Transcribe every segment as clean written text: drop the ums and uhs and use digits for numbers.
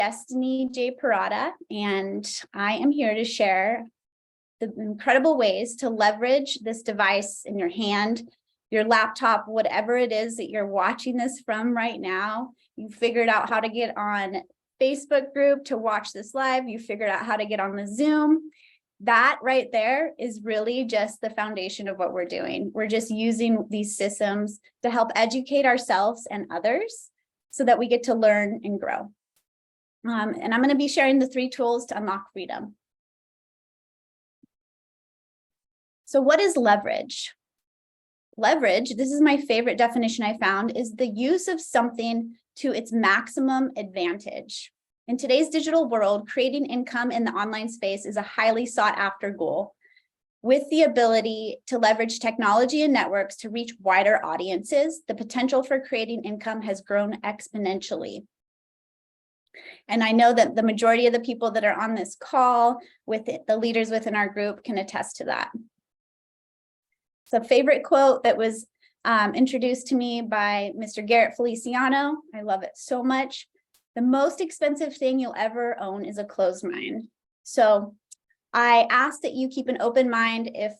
Destiny J. Parada, and I am here to share the incredible ways to leverage this device in your hand, your laptop, whatever it is that you're watching this from right now. You figured out how to get on Facebook group to watch this live. You figured out how to get on the Zoom. That right there is really just the foundation of what we're doing. We're just using these systems to help educate ourselves and others so that we get to learn and grow. And I'm going to be sharing the 3 tools to unlock freedom. So what is leverage? Leverage, this is my favorite definition I found, is the use of something to its maximum advantage. In today's digital world, creating income in the online space is a highly sought after goal. With the ability to leverage technology and networks to reach wider audiences, the potential for creating income has grown exponentially. And I know that the majority of the people that are on this call with the leaders within our group can attest to that. It's a favorite quote that was introduced to me by Mr. Garrett Feliciano. I love it so much. The most expensive thing you'll ever own is a closed mind. So I ask that you keep an open mind if,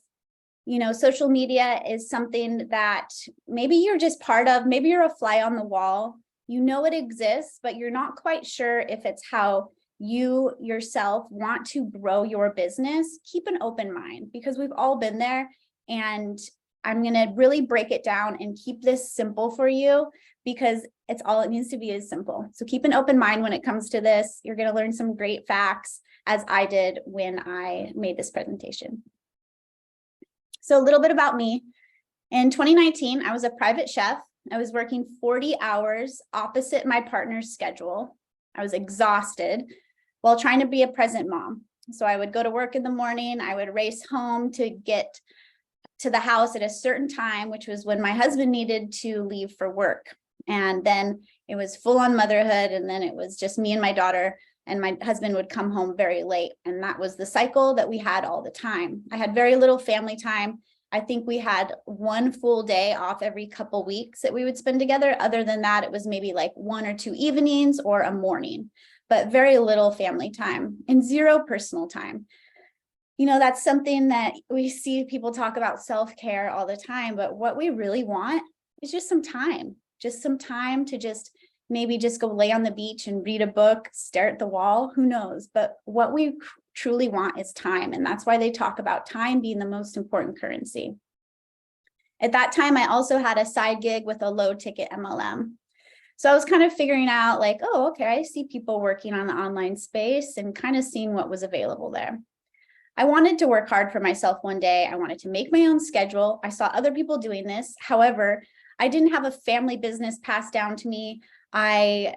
social media is something that maybe you're just part of, maybe you're a fly on the wall. You know it exists, but you're not quite sure if it's how you yourself want to grow your business. Keep an open mind because we've all been there. And I'm going to really break it down and keep this simple for you because it's all it needs to be is simple. So keep an open mind when it comes to this. You're going to learn some great facts as I did when I made this presentation. So a little bit about me. In 2019, I was a private chef. I was working 40 hours opposite my partner's schedule. I was exhausted while trying to be a present mom. So I would go to work in the morning. I would race home to get to the house at a certain time, which was when my husband needed to leave for work. And then it was full on motherhood. And then it was just me and my daughter, and my husband would come home very late. And that was the cycle that we had all the time. I had very little family time. I think we had 1 full day off every couple weeks that we would spend together. Other than that, it was maybe like 1 or 2 evenings or a morning, but very little family time and 0 personal time. That's something that we see people talk about self-care all the time, but what we really want is just some time to just maybe just go lay on the beach and read a book, stare at the wall, who knows? But what we truly want is time. And that's why they talk about time being the most important currency. At that time, I also had a side gig with a low ticket MLM. So I was kind of figuring out like, oh, okay, I see people working on the online space and kind of seeing what was available there. I wanted to work hard for myself one day. I wanted to make my own schedule. I saw other people doing this. However, I didn't have a family business passed down to me. I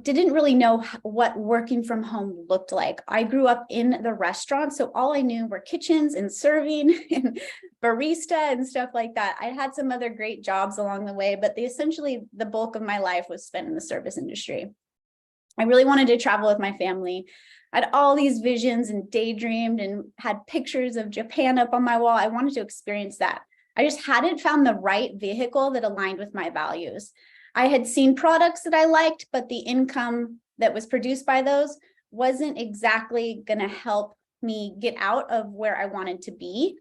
didn't really know what working from home looked like. I grew up in the restaurant, so all I knew were kitchens and serving and barista and stuff like that. I had some other great jobs along the way, but essentially the bulk of my life was spent in the service industry. I really wanted to travel with my family. I had all these visions and daydreamed and had pictures of Japan up on my wall. I wanted to experience that. I just hadn't found the right vehicle that aligned with my values. I had seen products that I liked, but the income that was produced by those wasn't exactly going to help me get out of where I wanted to be.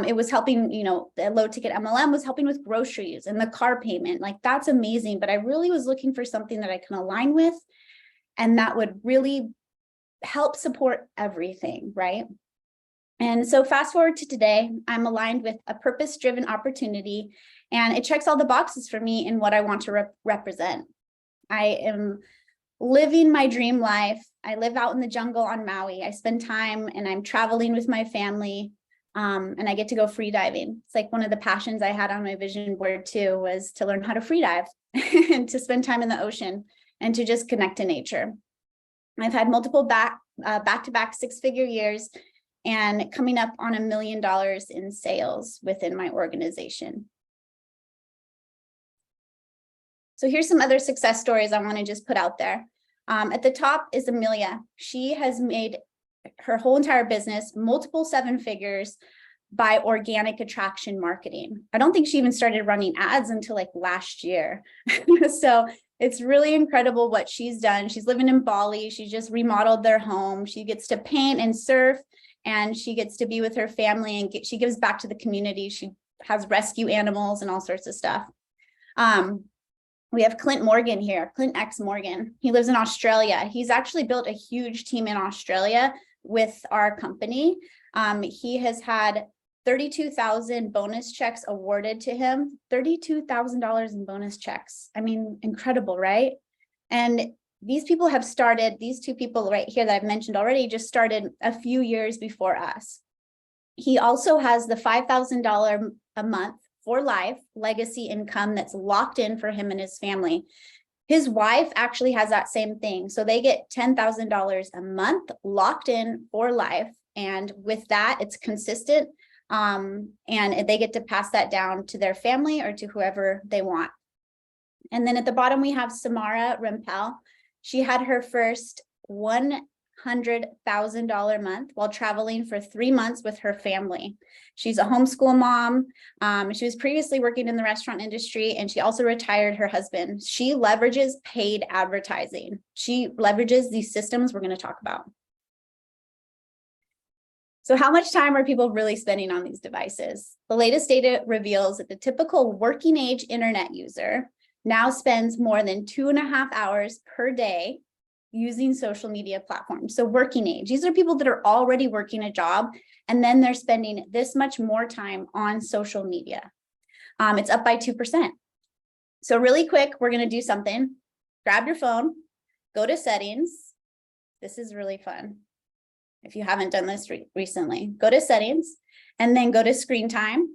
It was helping, the low ticket MLM was helping with groceries and the car payment. Like that's amazing. But I really was looking for something that I can align with and that would really help support everything, right? And so fast forward to today, I'm aligned with a purpose-driven opportunity, and it checks all the boxes for me in what I want to represent. I am living my dream life. I live out in the jungle on Maui. I spend time and I'm traveling with my family, and I get to go free diving. It's like one of the passions I had on my vision board too, was to learn how to free dive and to spend time in the ocean and to just connect to nature. I've had multiple back-to-back 6-figure years and coming up on $1 million in sales within my organization. So here's some other success stories I want to just put out there. At the top is Amelia. She has made her whole entire business multiple 7 figures by organic attraction marketing. I don't think she even started running ads until like last year. So It's really incredible what she's done. She's living in Bali. She just remodeled their home. She gets to paint and surf, and she gets to be with her family, and she gives back to the community. She has rescue animals and all sorts of stuff. We have Clint Morgan here, Clint X Morgan. He lives in Australia. He's actually built a huge team in Australia with our company. He has had 32,000 bonus checks awarded to him, $32,000 in bonus checks. I mean, incredible, right? And these people have started, these two people right here that I've mentioned already just started a few years before us. He also has the $5,000 a month for life legacy income that's locked in for him and his family. His wife actually has that same thing. So they get $10,000 a month locked in for life. And with that, it's consistent. And they get to pass that down to their family or to whoever they want. And then at the bottom, we have Samara Rempel. She had her first $100,000 month while traveling for 3 months with her family. She's a homeschool mom. She was previously working in the restaurant industry, and she also retired her husband. She leverages paid advertising. She leverages these systems we're going to talk about. So how much time are people really spending on these devices? The latest data reveals that the typical working age internet user now spends more than 2.5 hours per day using social media platforms. So working age, these are people that are already working a job, and then they're spending this much more time on social media. It's up by 2%. So really quick, we're going to do something. Grab your phone, go to settings. This is really fun. If you haven't done this recently, go to settings and then go to screen time.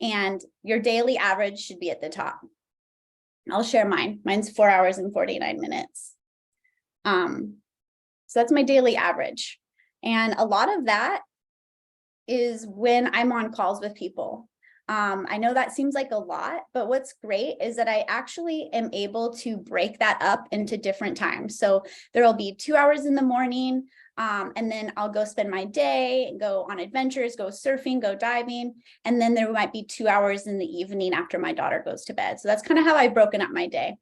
And your daily average should be at the top. I'll share mine. Mine's 4 hours and 49 minutes. So that's my daily average. And a lot of that is when I'm on calls with people. I know that seems like a lot, but what's great is that I actually am able to break that up into different times. So there'll be 2 hours in the morning, and then I'll go spend my day, go on adventures, go surfing, go diving. And then there might be 2 hours in the evening after my daughter goes to bed. So that's kind of how I've broken up my day.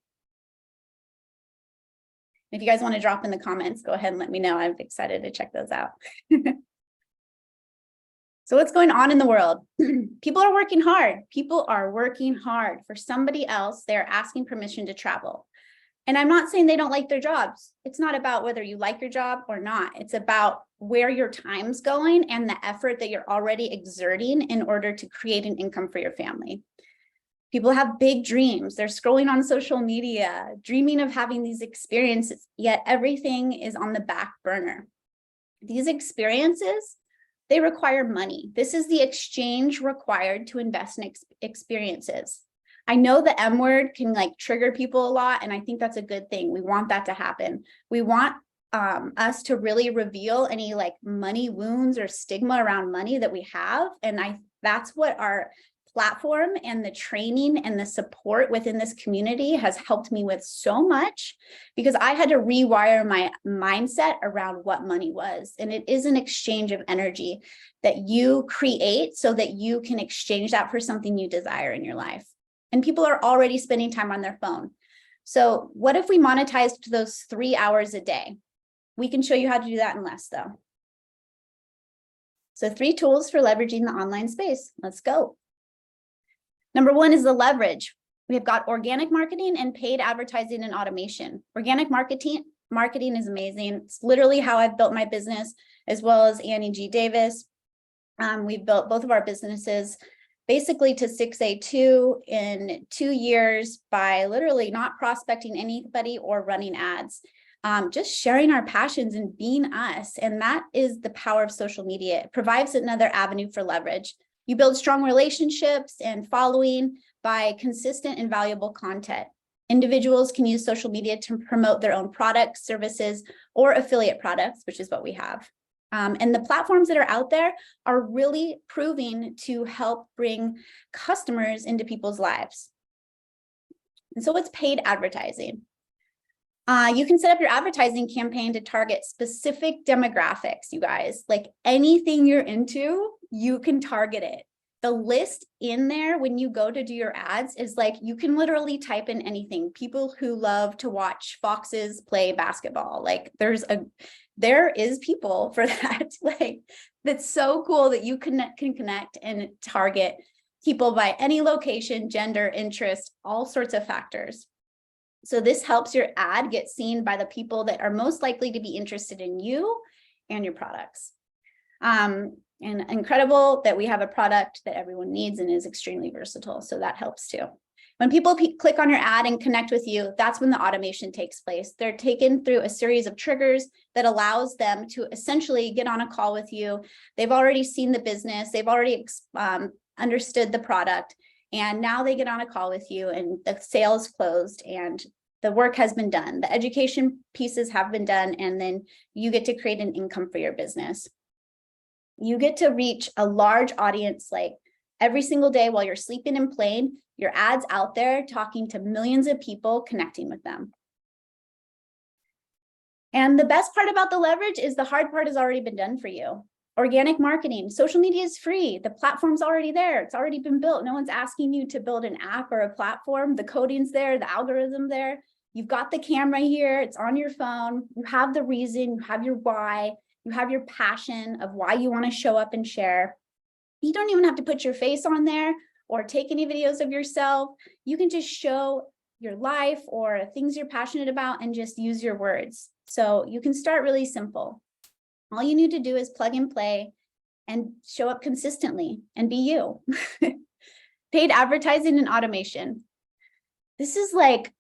If you guys want to drop in the comments, go ahead and let me know. I'm excited to check those out. So what's going on in the world? People are working hard. People are working hard for somebody else. They're asking permission to travel. And I'm not saying they don't like their jobs. It's not about whether you like your job or not. It's about where your time's going and the effort that you're already exerting in order to create an income for your family. People have big dreams. They're scrolling on social media, dreaming of having these experiences, yet everything is on the back burner. These experiences, they require money. This is the exchange required to invest in experiences. I know the M word can like trigger people a lot, and I think that's a good thing. We want that to happen. We want us to really reveal any like money wounds or stigma around money that we have. And that's what our platform and the training and the support within this community has helped me with so much, because I had to rewire my mindset around what money was. And it is an exchange of energy that you create so that you can exchange that for something you desire in your life. And people are already spending time on their phone. So what if we monetized those 3 hours a day? We can show you how to do that in less though. So 3 tools for leveraging the online space. Let's go. Number 1 is the leverage. We've got organic marketing and paid advertising and automation. Organic marketing is amazing. It's literally how I've built my business, as well as Annie G. Davis. We've built both of our businesses basically to 6A2 in 2 years by literally not prospecting anybody or running ads. Just sharing our passions and being us. And that is the power of social media. It provides another avenue for leverage. You build strong relationships and following by consistent and valuable content. Individuals can use social media to promote their own products, services, or affiliate products, which is what we have. And the platforms that are out there are really proving to help bring customers into people's lives. And so it's paid advertising. You can set up your advertising campaign to target specific demographics, you guys. Like anything you're into, you can target it. The list in there when you go to do your ads is like, you can literally type in anything. People who love to watch foxes play basketball. Like there is people for that. Like, that's so cool that you can connect and target people by any location, gender, interest, all sorts of factors. So this helps your ad get seen by the people that are most likely to be interested in you and your products. And incredible that we have a product that everyone needs and is extremely versatile. So that helps too. When people click on your ad and connect with you, that's when the automation takes place. They're taken through a series of triggers that allows them to essentially get on a call with you. They've already seen the business. They've already understood the product. And now they get on a call with you and the sale is closed and the work has been done. The education pieces have been done. And then you get to create an income for your business. You get to reach a large audience, like every single day while you're sleeping and playing, your ads out there talking to millions of people, connecting with them. And the best part about the leverage is the hard part has already been done for you. Organic marketing, social media is free. The platform's already there. It's already been built. No one's asking you to build an app or a platform. The coding's there, the algorithm there. You've got the camera here. It's on your phone. You have the reason, you have your why. You have your passion of why you want to show up and share. You don't even have to put your face on there or take any videos of yourself. You can just show your life or things you're passionate about and just use your words. So you can start really simple. All you need to do is plug and play and show up consistently and be you. Paid advertising and automation. This is like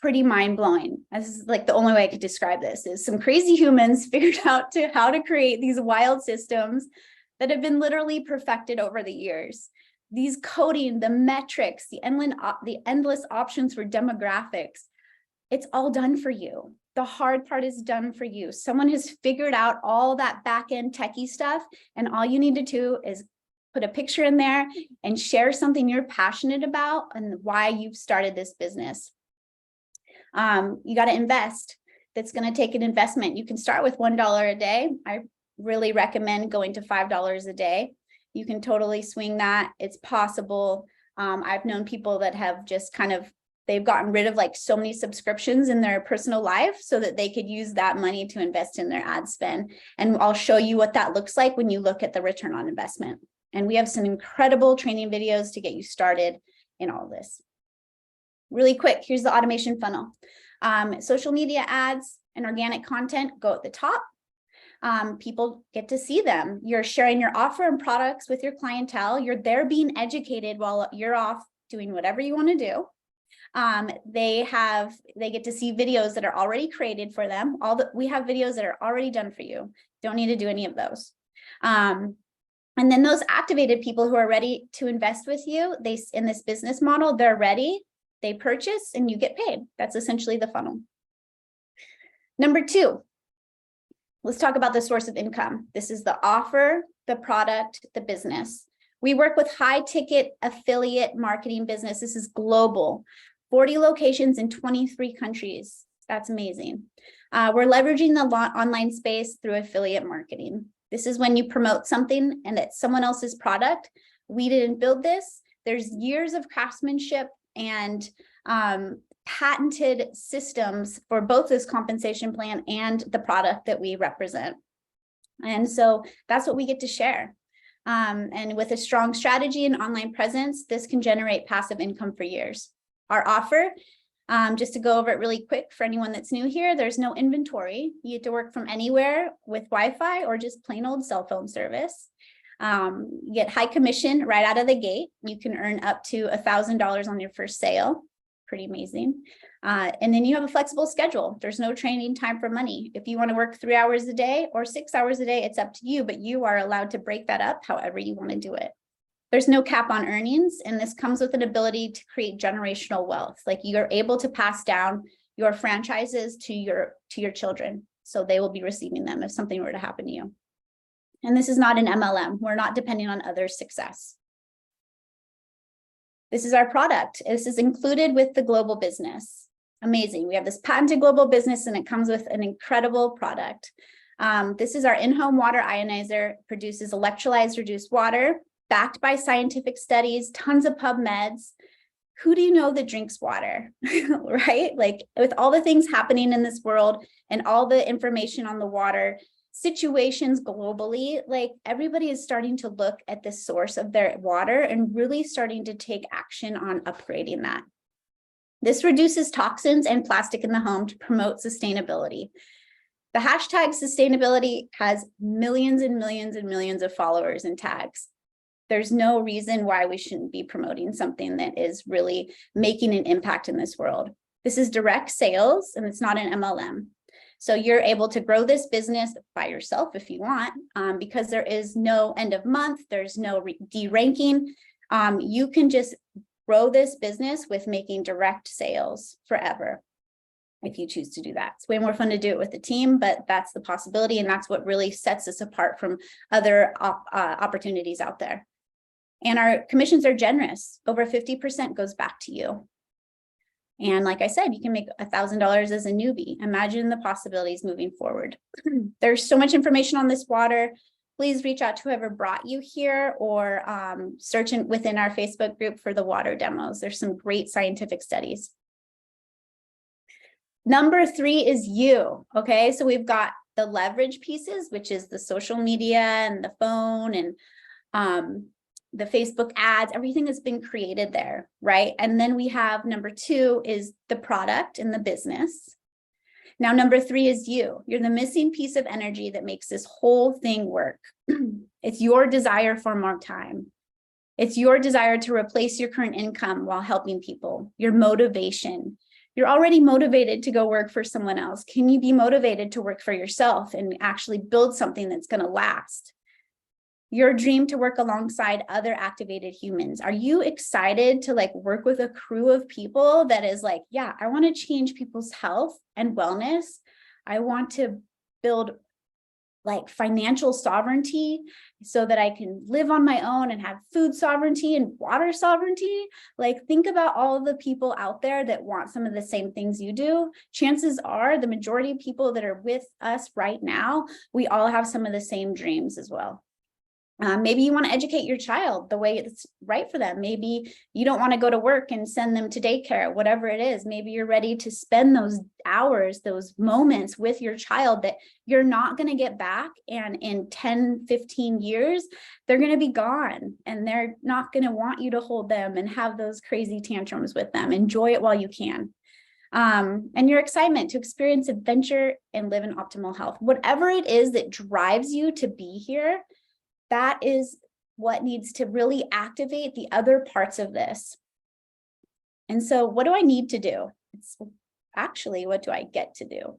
pretty mind-blowing. This is like the only way I could describe this is some crazy humans figured out how to create these wild systems that have been literally perfected over the years. These coding, the metrics, the endless options for demographics, it's all done for you. The hard part is done for you. Someone has figured out all that back-end techie stuff, and all you need to do is put a picture in there and share something you're passionate about and why you've started this business. You got to invest. That's going to take an investment. You can start with $1 a day. I really recommend going to $5 a day. You can totally swing that. It's possible. I've known people that have just they've gotten rid of like so many subscriptions in their personal life so that they could use that money to invest in their ad spend. And I'll show you what that looks like when you look at the return on investment. And we have some incredible training videos to get you started in all this. Really quick, here's the automation funnel. Social media ads and organic content go at the top. People get to see them. You're sharing your offer and products with your clientele. They're being educated while you're off doing whatever you want to do. They get to see videos that are already created for them. We have videos that are already done for you. Don't need to do any of those. And then those activated people who are ready to invest with you, in this business model, they're ready. They purchase and you get paid. That's essentially the funnel. Number 2, let's talk about the source of income. This is the offer, the product, the business. We work with high ticket affiliate marketing business. This is global, 40 locations in 23 countries. That's amazing. We're leveraging the online space through affiliate marketing. This is when you promote something and it's someone else's product. We didn't build this. There's years of craftsmanship and patented systems for both this compensation plan and the product that we represent. And so that's what we get to share. And with a strong strategy and online presence, this can generate passive income for years. Our offer, just to go over it really quick for anyone that's new here, there's no inventory. You get to work from anywhere with Wi-Fi or just plain old cell phone service. You get high commission right out of the gate. You can earn up to $1,000 on your first sale. Pretty amazing. And then you have a flexible schedule. There's no training time for money. If you want to work 3 hours a day or 6 hours a day, it's up to you, but you are allowed to break that up however you want to do it. There's no cap on earnings, and this comes with an ability to create generational wealth. Like you're able to pass down your franchises to your children, so they will be receiving them if something were to happen to you. And this is not an MLM. We're not depending on others' success. This is our product. This is included with the global business. Amazing. We have this patented global business and it comes with an incredible product. This is our in-home water ionizer, produces electrolyzed reduced water backed by scientific studies, tons of PubMeds. Who do you know that drinks water, right? Like with all the things happening in this world and all the information on the water situations globally, like everybody is starting to look at the source of their water and really starting to take action on upgrading that. This reduces toxins and plastic in the home to promote sustainability. The hashtag sustainability has millions and millions and millions of followers and tags. There's no reason why we shouldn't be promoting something that is really making an impact in this world. This is direct sales and it's not an MLM. So you're able to grow this business by yourself if you want, because there is no end of month, there's no de-ranking. You can just grow this business with making direct sales forever if you choose to do that. It's way more fun to do it with the team, but that's the possibility, and that's what really sets us apart from other opportunities out there. And our commissions are generous. Over 50% goes back to you. And like I said, you can make $1,000 as a newbie. Imagine the possibilities moving forward. There's so much information on this water. Please reach out to whoever brought you here, or search within our Facebook group for the water demos. There's some great scientific studies. Number 3 is you, okay? So we've got the leverage pieces, which is the social media and the phone and the Facebook ads, everything that's been created there, right? And then we have number 2 is the product and the business. Now, number 3 is you. You're the missing piece of energy that makes this whole thing work. It's your desire for more time. It's your desire to replace your current income while helping people, your motivation. You're already motivated to go work for someone else. Can you be motivated to work for yourself and actually build something that's going to last? Your dream to work alongside other activated humans. Are you excited to like work with a crew of people that is like, yeah, I want to change people's health and wellness. I want to build like financial sovereignty so that I can live on my own and have food sovereignty and water sovereignty. Like, think about all of the people out there that want some of the same things you do. Chances are the majority of people that are with us right now, we all have some of the same dreams as well. Maybe you want to educate your child the way it's right for them. Maybe you don't want to go to work and send them to daycare, whatever it is. Maybe you're ready to spend those hours, those moments with your child that you're not going to get back. And in 10, 15 years, they're going to be gone and they're not going to want you to hold them and have those crazy tantrums with them. Enjoy it while you can. And your excitement to experience adventure and live in optimal health. Whatever it is that drives you to be here, that is what needs to really activate the other parts of this. And so what do I need to do? It's actually, what do I get to do?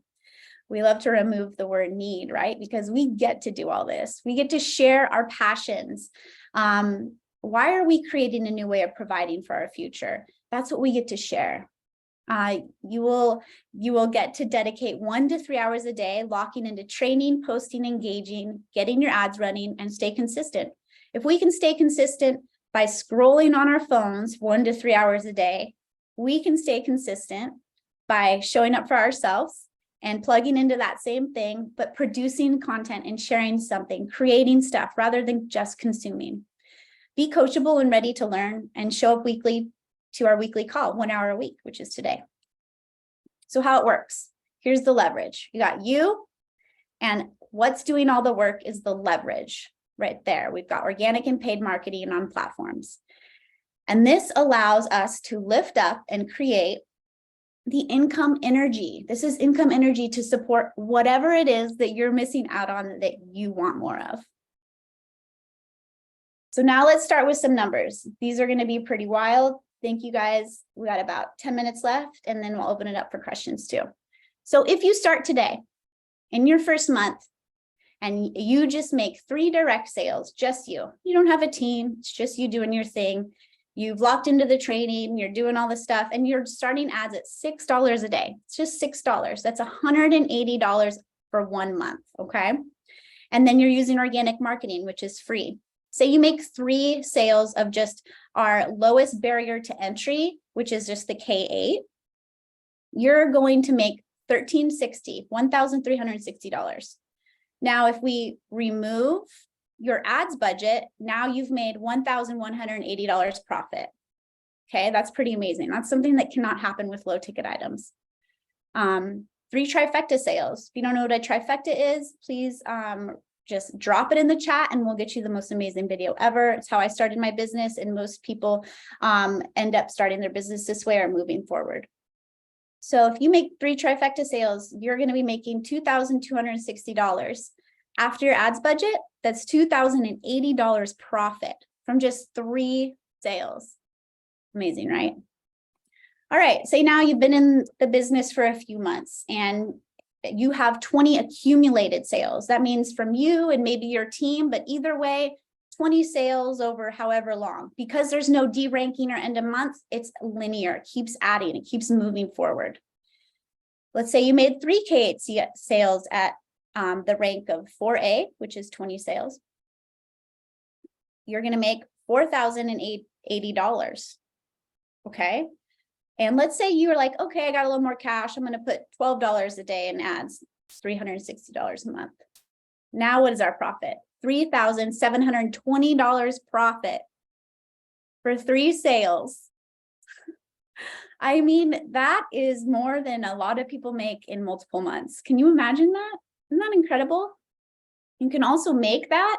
We love to remove the word need, right? Because we get to do all this. We get to share our passions. Why are we creating a new way of providing for our future? That's what we get to share. You will get to dedicate 1 to 3 hours a day, locking into training, posting, engaging, getting your ads running, and stay consistent. If we can stay consistent by scrolling on our phones 1 to 3 hours a day, we can stay consistent by showing up for ourselves and plugging into that same thing, but producing content and sharing something, creating stuff rather than just consuming. Be coachable and ready to learn, and show up weekly to our weekly call, 1 hour a week, which is today. So how it works, here's the leverage. You got you, and what's doing all the work is the leverage right there. We've got organic and paid marketing on platforms. And this allows us to lift up and create the income energy. This is income energy to support whatever it is that you're missing out on that you want more of. So now let's start with some numbers. These are going to be pretty wild. Thank you guys. We got about 10 minutes left, and then we'll open it up for questions too. So if you start today in your first month and you just make 3 direct sales, just you don't have a team, it's just you doing your thing. You've locked into the training, you're doing all the stuff, and you're starting ads at $6 a day. It's just $6. That's $180 for 1 month, okay? And then you're using organic marketing, which is free. Say you make 3 sales of just our lowest barrier to entry, which is just the K8, you're going to make $1,360. Now, if we remove your ads budget, now you've made $1,180 profit. Okay, that's pretty amazing. That's something that cannot happen with low ticket items. 3 trifecta sales. If you don't know what a trifecta is, please just drop it in the chat and we'll get you the most amazing video ever. It's how I started my business, and most people end up starting their business this way or moving forward. So if you make 3 trifecta sales, you're going to be making $2,260. After your ads budget, that's $2,080 profit from just 3 sales. Amazing, right? All right, say now you've been in the business for a few months and you have 20 accumulated sales. That means from you and maybe your team, but either way, 20 sales over however long. Because there's no deranking or end of month, it's linear, it keeps adding, it keeps moving forward. Let's say you made 3 K8 sales at the rank of 4A, which is 20 sales. You're gonna make $4,080, okay? And let's say you were like, okay, I got a little more cash. I'm going to put $12 a day in ads. It's $360 a month. Now what is our profit? $3,720 profit for 3 sales. I mean, that is more than a lot of people make in multiple months. Can you imagine that? Isn't that incredible? You can also make that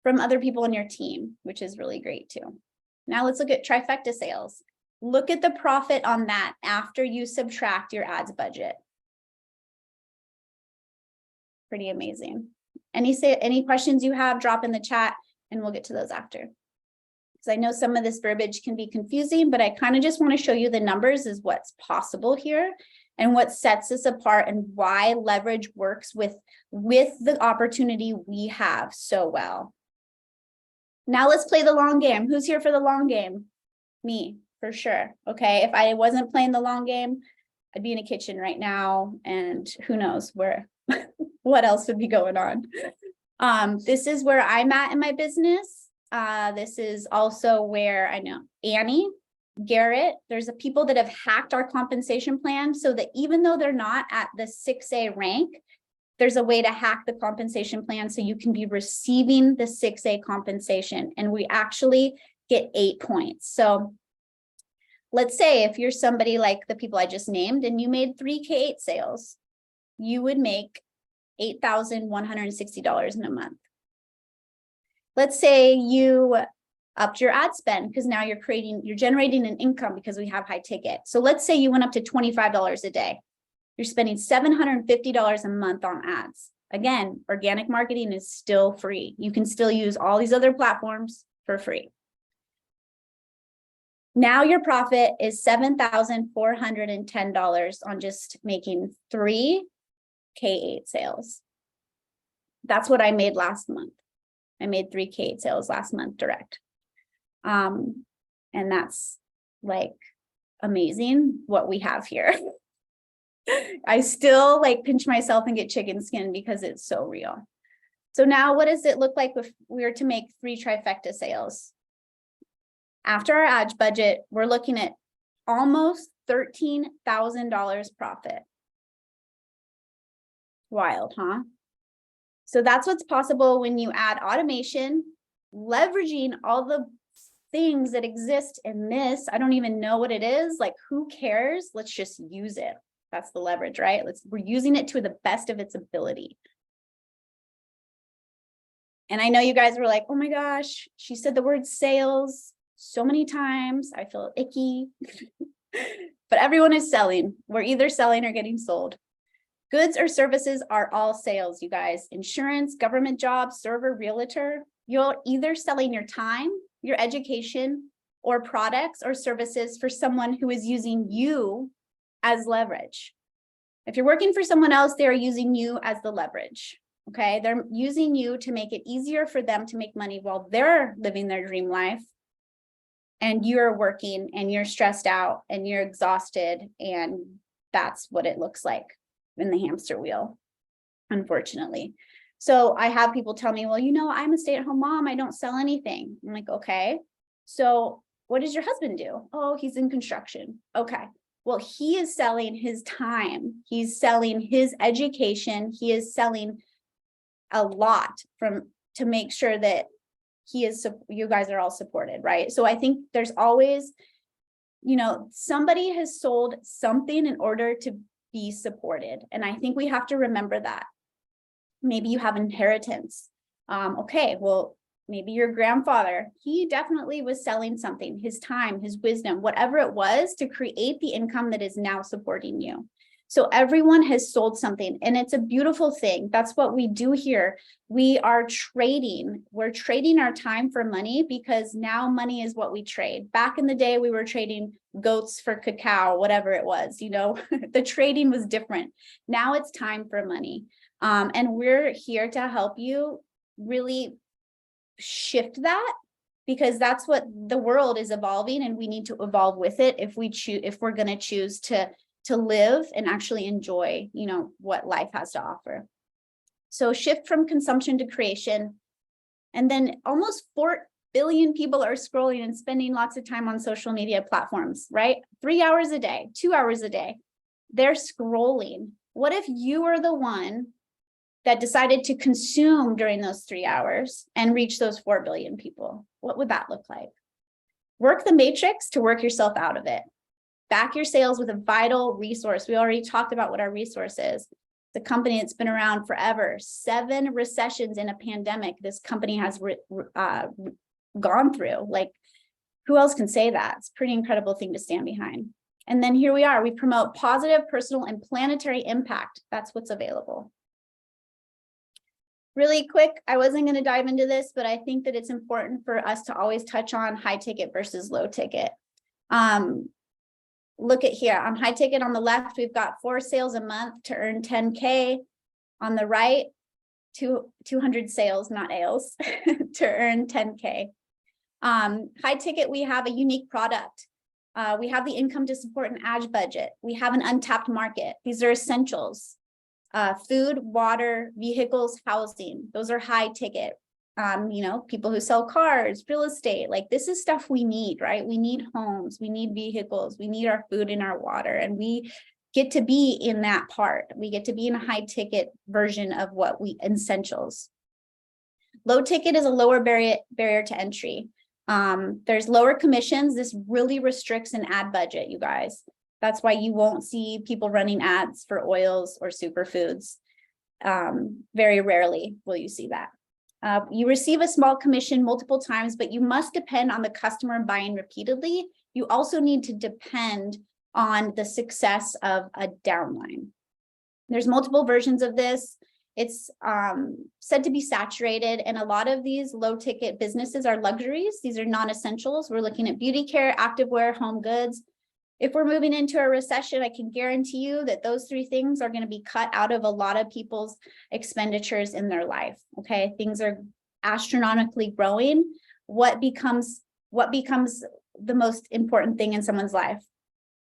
from other people on your team, which is really great too. Now let's look at trifecta sales. Look at the profit on that after you subtract your ads budget. Pretty amazing. Any questions you have, drop in the chat and we'll get to those after. Because I know some of this verbiage can be confusing, but I kind of just want to show you the numbers is what's possible here and what sets us apart and why leverage works with the opportunity we have so well. Now let's play the long game. Who's here for the long game? Me. For sure. Okay. If I wasn't playing the long game, I'd be in a kitchen right now and who knows where, what else would be going on. This is where I'm at in my business. This is also where I know Annie, Garrett, there's a people that have hacked our compensation plan so that even though they're not at the 6A rank, there's a way to hack the compensation plan so you can be receiving the 6A compensation. And we actually get 8 points. So let's say if you're somebody like the people I just named and you made 3 K8 sales, you would make $8,160 in a month. Let's say you upped your ad spend because now you're generating an income because we have high ticket. So let's say you went up to $25 a day. You're spending $750 a month on ads. Again, organic marketing is still free. You can still use all these other platforms for free. Now your profit is $7,410 on just making 3 K8 sales. That's what I made last month. I made 3 K8 sales last month direct. And that's like amazing what we have here. I still like pinch myself and get chicken skin because it's so real. So now what does it look like if we were to make 3 trifecta sales? After our ad budget, we're looking at almost $13,000 profit. Wild, huh? So that's what's possible when you add automation, leveraging all the things that exist in this. I don't even know what it is. Like, who cares? Let's just use it. That's the leverage, right? We're using it to the best of its ability. And I know you guys were like, oh my gosh, she said the word sales so many times. I feel icky. But everyone is selling. We're either selling or getting sold. Goods or services are all sales, you guys. Insurance, government jobs, server, realtor. You're either selling your time, your education, or products or services for someone who is using you as leverage. If you're working for someone else, they're using you as the leverage. Okay, they're using you to make it easier for them to make money while they're living their dream life. And you're working and you're stressed out and you're exhausted. And that's what it looks like in the hamster wheel, unfortunately. So I have people tell me, well, you know, I'm a stay-at-home mom. I don't sell anything. I'm like, okay, so what does your husband do? Oh, he's in construction. Okay. Well, he is selling his time. He's selling his education. He is selling a lot from to make sure that you guys are all supported, right? So I think there's always, somebody has sold something in order to be supported. And I think we have to remember that. Maybe you have inheritance. Okay, well, maybe your grandfather, he definitely was selling something, his time, his wisdom, whatever it was, to create the income that is now supporting you. So everyone has sold something, and it's a beautiful thing. That's what we do here. We are trading. We're trading our time for money, because now money is what we trade. Back in the day, we were trading goats for cacao, whatever it was, the trading was different. Now it's time for money. And we're here to help you really shift that, because that's what the world is evolving, and we need to evolve with it if we're going to choose to live and actually enjoy, what life has to offer. So shift from consumption to creation. And then almost 4 billion people are scrolling and spending lots of time on social media platforms, right? 3 hours a day, 2 hours a day, they're scrolling. What if you were the one that decided to consume during those 3 hours and reach those 4 billion people? What would that look like? Work the matrix to work yourself out of it. Back your sales with a vital resource. We already talked about what our resource is. The company that's been around forever, 7 recessions in a pandemic, this company has gone through. Like, who else can say that? It's a pretty incredible thing to stand behind. And then here we are. We promote positive, personal, and planetary impact. That's what's available. Really quick, I wasn't going to dive into this, but I think that it's important for us to always touch on high ticket versus low ticket. Look at here on high ticket on the left, we've got 4 sales a month to earn 10K. On the right, 200 sales, not ales, to earn 10K. High ticket, we have a unique product. We have the income to support an ad budget. We have an untapped market. These are essentials. Food, water, vehicles, housing. Those are high ticket. People who sell cars, real estate, like this is stuff we need, right? We need homes, we need vehicles, we need our food and our water, and we get to be in that part. We get to be in a high ticket version of essentials. Low ticket is a lower barrier to entry. There's lower commissions. This really restricts an ad budget, you guys. That's why you won't see people running ads for oils or superfoods. Very rarely will you see that. You receive a small commission multiple times, but you must depend on the customer buying repeatedly. You also need to depend on the success of a downline. There's multiple versions of this. It's said to be saturated, and a lot of these low ticket businesses are luxuries. These are non-essentials. We're looking at beauty care, activewear, home goods. If we're moving into a recession, I can guarantee you that those 3 things are going to be cut out of a lot of people's expenditures in their life. Okay, things are astronomically growing. What becomes the most important thing in someone's life?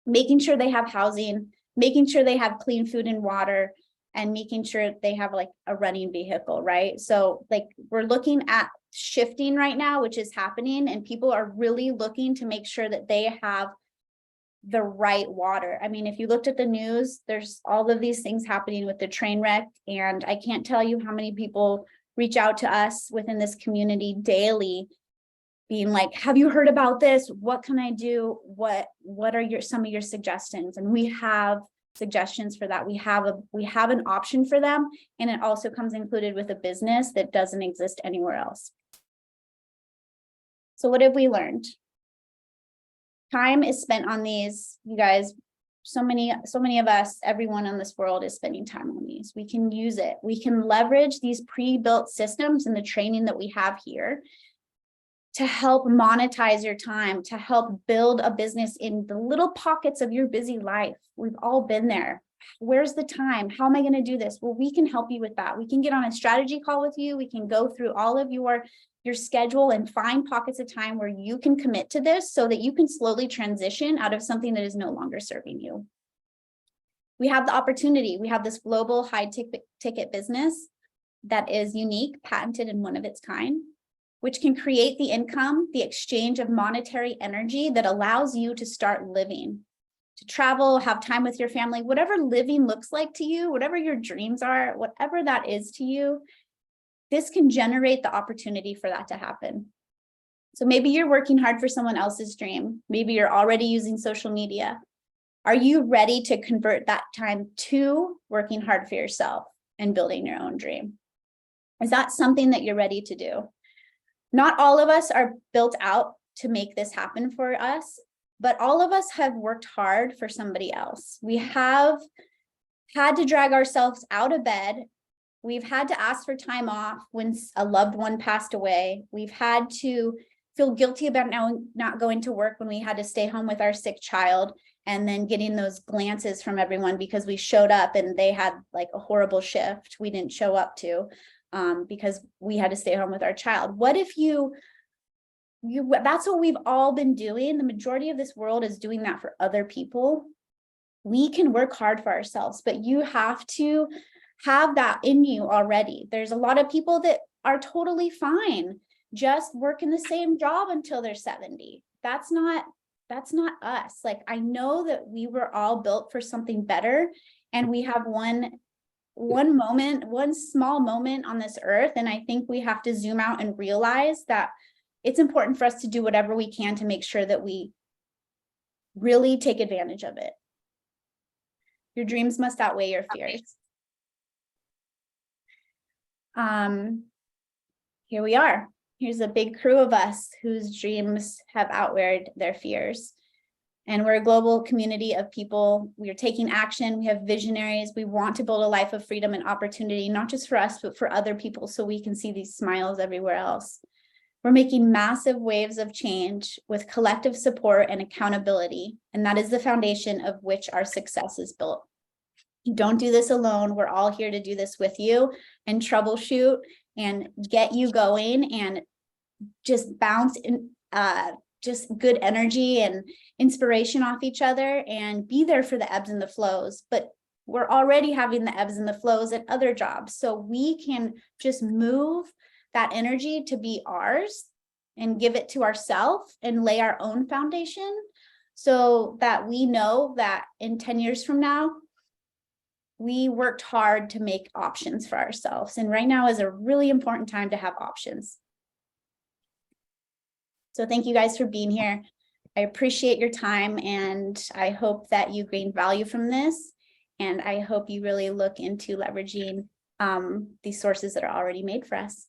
Making sure they have housing, making sure they have clean food and water, and making sure they have like a running vehicle, right? So like we're looking at shifting right now, which is happening, and people are really looking to make sure that they have the right water. I mean, if you looked at the news, there's all of these things happening with the train wreck, and I can't tell you how many people reach out to us within this community daily being like, have you heard about this? What can I do? What are some of your suggestions? And we have suggestions for that. We have an option for them, and it also comes included with a business that doesn't exist anywhere else. So what have we learned? Time is spent on these, you guys. So many of us, everyone in this world is spending time on these. We can use it. We can leverage these pre-built systems and the training that we have here to help monetize your time, to help build a business in the little pockets of your busy life. We've all been there. Where's the time? How am I going to do this? Well, we can help you with that. We can get on a strategy call with you. We can go through all of your schedule and find pockets of time where you can commit to this so that you can slowly transition out of something that is no longer serving you. We have the opportunity. We have this global high ticket business that is unique, patented, and one of its kind, which can create the income, the exchange of monetary energy that allows you to start living, to travel, have time with your family, whatever living looks like to you, whatever your dreams are, whatever that is to you. this can generate the opportunity for that to happen. So maybe you're working hard for someone else's dream. Maybe you're already using social media. Are you ready to convert that time to working hard for yourself and building your own dream? Is that something that you're ready to do? Not all of us are built out to make this happen for us, but all of us have worked hard for somebody else. We have had to drag ourselves out of bed. We've had to ask for time off when a loved one passed away. We've had to feel guilty about now not going to work when we had to stay home with our sick child, and then getting those glances from everyone because we showed up and they had like a horrible shift we didn't show up to because we had to stay home with our child. What if that's what we've all been doing. The majority of this world is doing that for other people. We can work hard for ourselves, but you have to have that in you already. There's a lot of people that are totally fine just working the same job until they're 70. That's not us. Like, I know that we were all built for something better, and we have one small moment on this earth. And I think we have to zoom out and realize that it's important for us to do whatever we can to make sure that we really take advantage of it. Your dreams must outweigh your fears. Here we are. Here's a big crew of us whose dreams have outweighed their fears. And we're a global community of people. We are taking action. We have visionaries. We want to build a life of freedom and opportunity, not just for us, but for other people, so we can see these smiles everywhere else. We're making massive waves of change with collective support and accountability. And that is the foundation of which our success is built. You don't do this alone. We're all here to do this with you and troubleshoot and get you going and just bounce in just good energy and inspiration off each other and be there for the ebbs and the flows. But we're already having the ebbs and the flows at other jobs. So we can just move that energy to be ours and give it to ourselves and lay our own foundation so that we know that in 10 years from now, we worked hard to make options for ourselves. And right now is a really important time to have options. So thank you guys for being here. I appreciate your time, and I hope that you gain value from this. And I hope you really look into leveraging these sources that are already made for us.